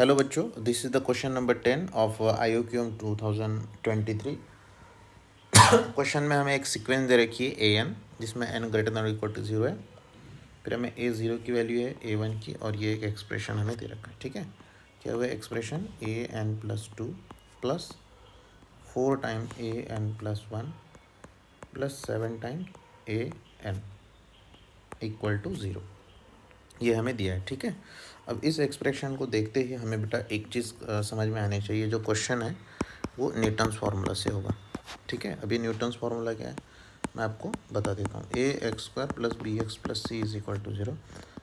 Hello बच्चों, this is the question number 10 of IOQM 2023। Question में हमें एक सीक्वेंस दे रखी है an, जिसमें n greater than equal to 0 है। फिर हमें a0 की वैल्यू है a1 की, और ये एक एक्सप्रेशन हमें दे रखा है। ठीक है, क्या हुआ expression an+2 plus 4 time an+1 plus 7 time an equal to 0, ये हमें दिया है। ठीक है, अब इस एक्सप्रेशन को देखते ही हमें बेटा एक चीज़ समझ में आनी चाहिए। जो क्वेश्चन है वो न्यूटन्स फार्मूला से होगा। ठीक है, अभी न्यूटन्स फार्मूला क्या है मैं आपको बता देता हूँ। ax² plus bx+c is equal to 0।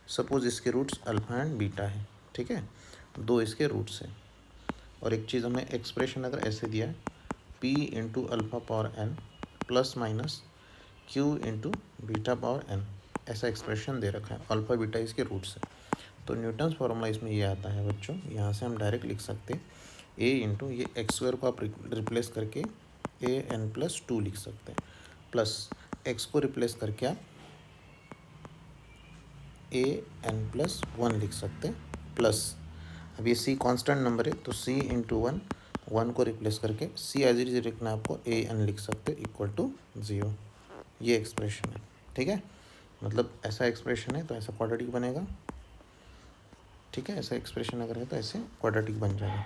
Suppose इसके रूट्स अल्फा एंड बीटा है। ठीक है, दो इसके रूट्स हैं। और एक चीज़ हमें एक्सप्रेशन अगर ऐसे दिया है p into alpha power n plus minus q into beta power n, ऐसा एक्सप्रेशन दे रखा है। अल्फ़ा बीटा इसके रूट्स है। तो न्यूटन्स फार्मूला इसमें ये आता है बच्चों, यहाँ से हम डायरेक्ट लिख सकते हैं a इंटू ये x² को आप रिप्लेस करके an+2 लिख सकते हैं, प्लस x को रिप्लेस करके आप an+1 लिख सकते हैं, प्लस अब ये c कांस्टेंट नंबर है तो c इंटू 1 को रिप्लेस करके c एज इट इज लिखना आपको an लिख सकते हैं इक्वल टू 0। ये एक्सप्रेशन है। ठीक है, मतलब ऐसा एक्सप्रेशन है तो ऐसा क्वाड्रेटिक बनेगा। ठीक है, ऐसा एक्सप्रेशन अगर है तो ऐसे क्वाड्रेटिक बन जाएगा।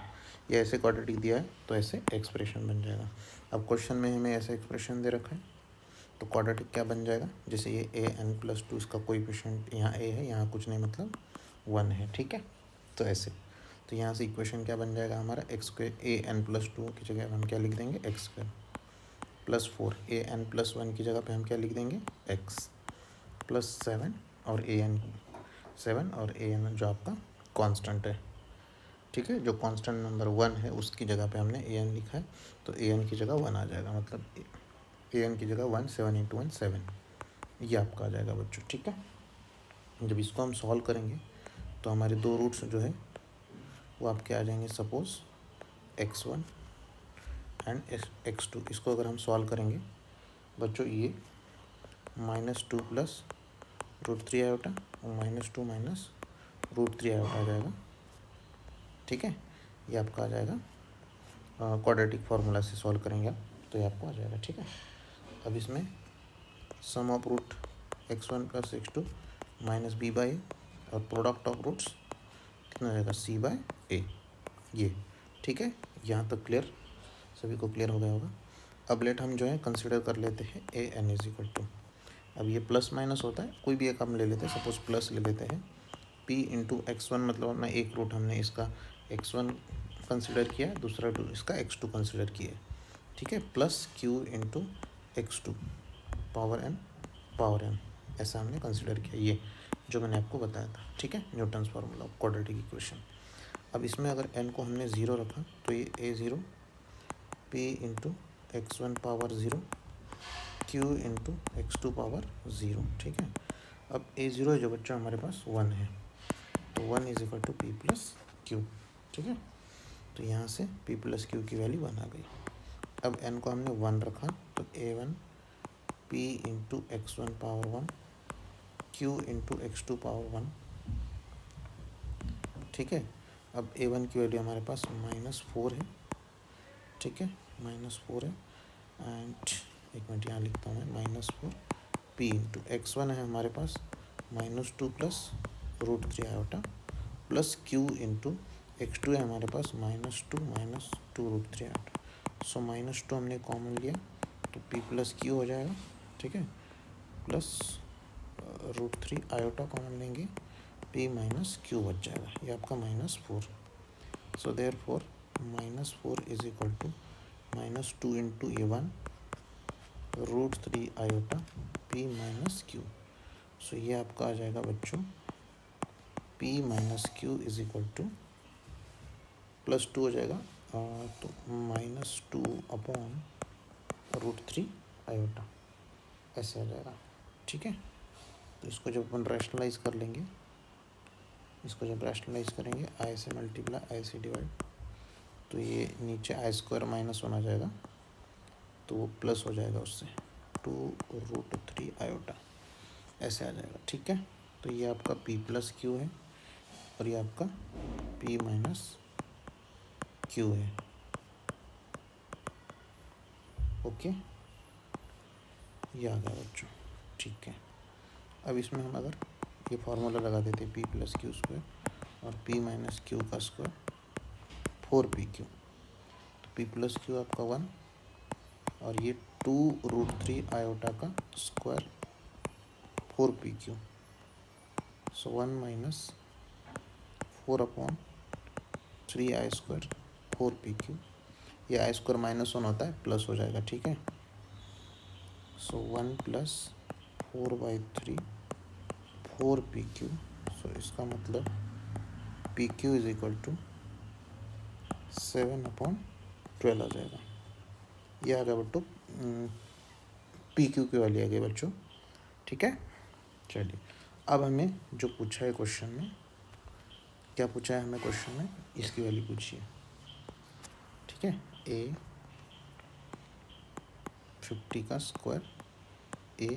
ये ऐसे क्वाड्रेटिक दिया है तो ऐसे एक्सप्रेशन बन जाएगा। अब क्वेश्चन में हमें ऐसा एक्सप्रेशन दे रखा है तो क्वाड्रेटिक क्या बन जाएगा, जैसे ये an+2 इसका कोएफिशिएंट यहाँ a है, यहाँ कुछ नहीं मतलब 1 है। ठीक है, तो ऐसे तो यहाँ से इक्वेशन क्या बन जाएगा हमारा x² an+2 की जगह हम क्या लिख देंगे x² प्लस 4 an+1 की जगह पे हम क्या लिख देंगे x प्लस 7 और an जो आपका कांस्टेंट है। ठीक है, जो कांस्टेंट नंबर 1 है उसकी जगह पे हमने an लिखा है तो an की जगह 1 आ जाएगा, मतलब an की जगह 1, 7 इंटू 1 7, ये आपका आ जाएगा बच्चों। ठीक है, जब इसको हम सॉल्व करेंगे तो हमारे दो रूट्स जो है वो आपके आ जाएंगे, सपोज x1 एंड x2। इसको अगर हम सॉल्व करेंगे बच्चों, ये -2 प्लस √3 आयोटा और -2 माइनस √3 आयोटा आ जाएगा। ठीक है, ये आपका आ जाएगा क्वाड्रेटिक फार्मूला से सॉल्व करेंगे आप तो ये आपको आ जाएगा। ठीक है, अब इसमें sum of root x1 plus x2 minus b/a और प्रोडक्ट ऑफ रूट्स कितना आ जाएगा c/a, ये। ठीक है, यहाँ तक क्लियर, सभी को क्लियर हो गया होगा। अब लेट हम जो है कंसिडर कर लेते हैं an इज इक्वल टू, अब ये प्लस माइनस होता है, कोई भी एक हम ले लेते हैं, सपोज प्लस ले लेते हैं p इंटू x1, मतलब अपना एक रूट हमने इसका x1 कंसिडर किया, दूसरा रूट इसका x2 कंसिडर किया। ठीक है, plus q into x2 power n, ऐसा हमने कंसिडर किया, ये जो मैंने आपको बताया था। ठीक है, न्यूटन्स फार्मूला क्वाड्रेटिक इक्वेशन। अब इसमें अगर n को हमने 0 रखा तो ये a0 p into x1 power 0 q into x2 power 0। ठीक है, अब a0 जो बच्चा हमारे पास 1 है तो 1 is equal to p plus q। ठीक है, तो यहाँ से p प्लस q की वैल्यू 1 आ गई। अब n को हमने 1 रखा तो a1 p into x1 power 1 q into x2 power 1। ठीक है, अब a1 की वैल्यू हमारे पास -4 है। ठीक है, -4 है, एंड एक मिनट यहाँ लिखता हूँ मैं, -4 p इंटू x1 है हमारे पास -2 plus √3 iota plus q into x2 है हमारे पास -2 माइनस 2 √3 आयोटा। सो -2 हमने कॉमन लिया तो p प्लस q हो जाएगा। ठीक है, प्लस √3 आयोटा कॉमन लेंगे, p माइनस q बच जाएगा, ये आपका -4। So therefore -4 is equal to -2 into a1 √3 iota p minus q। So ये आपका आ जाएगा बच्चों p minus q is equal to +2 हो जाएगा, तो -2 अपॉन √3 आयोटा, ऐसे आ जाएगा। ठीक है, तो इसको जब अपन रैशनलाइज कर लेंगे, इसको जब रैशनलाइज करेंगे आई से मल्टीप्लाई आई से डिवाइड, तो ये नीचे i² माइनस होना जाएगा तो वो प्लस हो जाएगा उससे 2√3 आयोटा, ऐसे आ जाएगा। ठीक है, तो ये आपका p प्लस q है और ये आपका p माइनस क्यू है। ओके, ये आ गया बच्चों, ठीक है। अब इसमें हम अगर ये फार्मूला लगा देते पी प्लस क्यू स्क्वायर और पी माइनस क्यू का स्क्वायर 4pq, तो पी प्लस क्यू आपका 1 और ये 2√3 आयोटा का स्क्वायर 4pq, सो 1 माइनस 4/3i² 4pq, ये आई स्क्वायर -1 होता है, प्लस हो जाएगा, ठीक है। सो 1 + 4/3 4pq, सो इसका मतलब pq = 7/12 आ जाएगा। ये आ गया बच्चों, pq की वैल्यू आ गई बच्चों, ठीक है। चलिए, अब हमें जो पूछा है क्वेश्चन में, क्या पूछा है हमें क्वेश्चन में, इसकी वैल्यू पूछी है, ठीक है। a 50 का स्क्वायर, a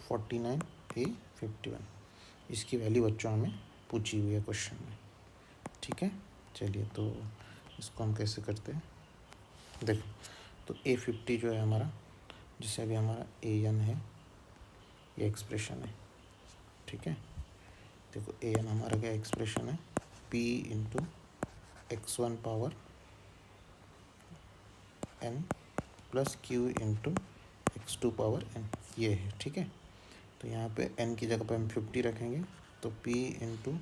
49, a 51, इसकी वैल्यू बच्चों हमें पूछी हुई है क्वेश्चन में, ठीक है। चलिए, तो इसको हम कैसे करते हैं, देखो। तो a50 जो है हमारा, जिसे अभी हमारा an है, ये एक्सप्रेशन है, ठीक है। देखो an हमारा क्या एक्सप्रेशन है, p × x1 power n plus q × x2 power n, ये है, ठीक है। तो यहाँ पे n की जगह पे हम 50 रखेंगे, तो p ×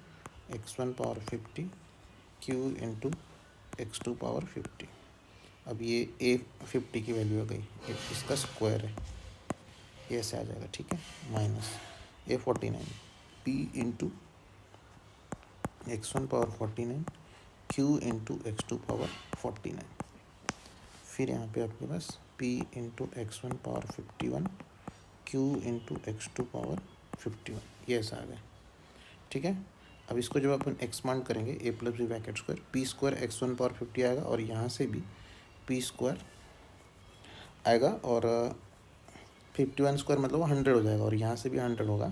x1 power 50 q × x2 power 50। अब ये a50 की वैल्यू आ गई, इसका स्क्वायर है, ये ऐसे आ जाएगा, ठीक है। Minus a49 p × x1 power 49 q × x2 power 49। फिर यहाँ पे आपके पास p × x1 power 51 q × x2 power 51, ये ऐसा आ गया, ठीक है। अब इसको जब अपन एक्सपांड करेंगे, a + b bracket square p² x1 power 50 आएगा, और यहाँ से भी p² आएगा, और 51² मतलब 100 हो जाएगा, और यहाँ से भी 100 होगा।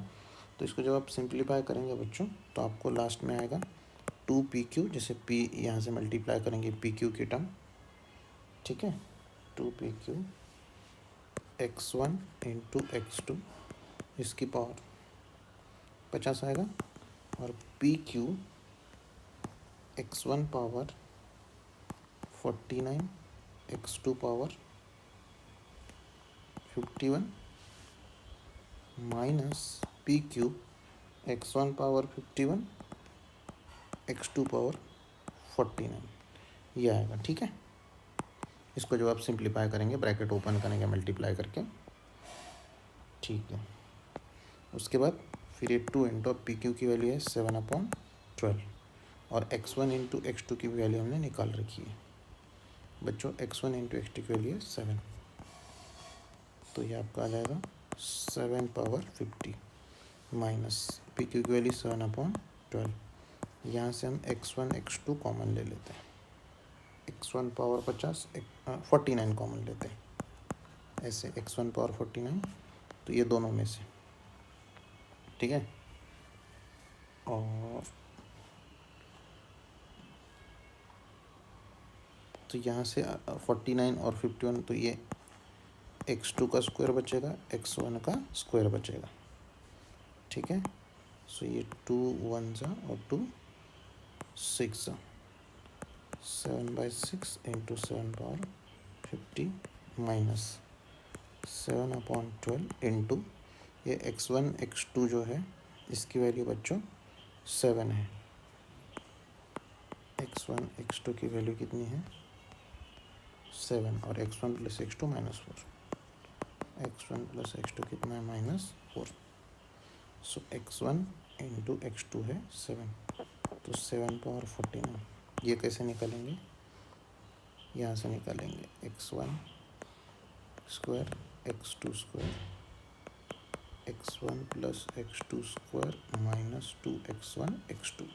तो इसको जब आप सिंप्लीफाई करेंगे बच्चों, तो आपको लास्ट में आएगा 2pq, जैसे p यहाँ से मल्टीप्लाई करेंगे pq की टर्म, ठीक है। 2pq x1 × x2, इसकी पावर 50 आएगा, और pq x1 power 49 x2 power 51 minus pq x1 power 51 x2 power 49, ये आएगा, ठीक है। इसको जब आप सिंप्लीफाई करेंगे, ब्रैकेट ओपन करेंगे मल्टीप्लाई करके, ठीक है। उसके बाद फिर ये 2 × pq की वैल्यू है 7/12, और x1 × x2 की वैल्यू हमने निकाल रखी है बच्चों, x1 × x2 की वैल्यू है 7, तो ये आपका आ जाएगा 7/50 माइनस pq की वैल्यू 7/12। यहाँ से हम x1 x2 कॉमन ले लेते हैं, x1 पावर 50 49 कॉमन लेते हैं, ऐसे x1 पावर 49, तो ये दोनों में से, ठीक है। और तो यहाँ से 49 और 51, तो ये x2 का स्क्वायर बचेगा, x1 का स्क्वायर बचेगा, ठीक है। सो ये 2 1 और 2 6, 7/6 × 7/50 माइनस 7/12 इंटू ये x1 x2 जो है, इसकी वैल्यू बच्चों 7 है। x1 x2 की वैल्यू कितनी है, 7, और x1 + x2 -4, x1 + x2 कितना है, -4। सो x1 × x2 है 7, तो 7/49, ये कैसे निकालेंगे, यहाँ से निकालेंगे x1 square x2 square x1 + x2 square -2x1 x2,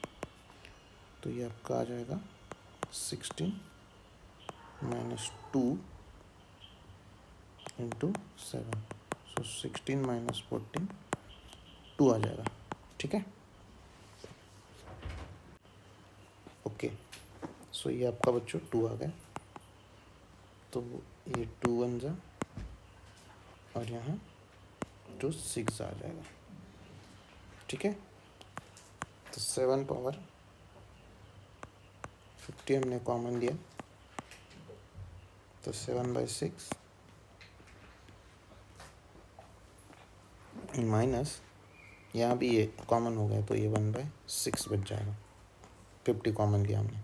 तो ये आपका आ जाएगा 16 - 2 × 7, सो 16 - 14 2 आ जाएगा, ठीक है। ओके, सो ये आपका बच्चों 2 आ गया, तो ये 2 1 जा और यहाँ 2 6 आ जाएगा। ठीक है, तो 7 पावर 50 हमने कॉमन लिया, तो 7/6 माइनस यहाँ भी ये कॉमन हो गया, तो ये 1/6 बच जाएगा। 50 कॉमन लिया हमने,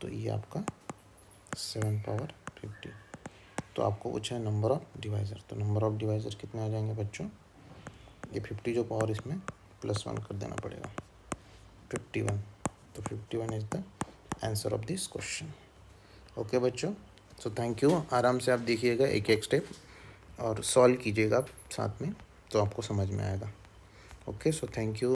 तो ये आपका 7 पावर 50। तो आपको पूछा है नंबर ऑफ डिवाइज़र, तो नंबर ऑफ डिवाइज़र कितने आ जाएंगे बच्चों? ये 50 जो पावर इसमें +1 कर देना पड़ेगा, 51। तो 51 is the answer of this question. Okay बच्चों, सो थैंक यू। आराम से आप देखिएगा एक एक स्टेप और सॉल्व कीजिएगा आप साथ में, तो आपको समझ में आएगा। Okay, so thank you.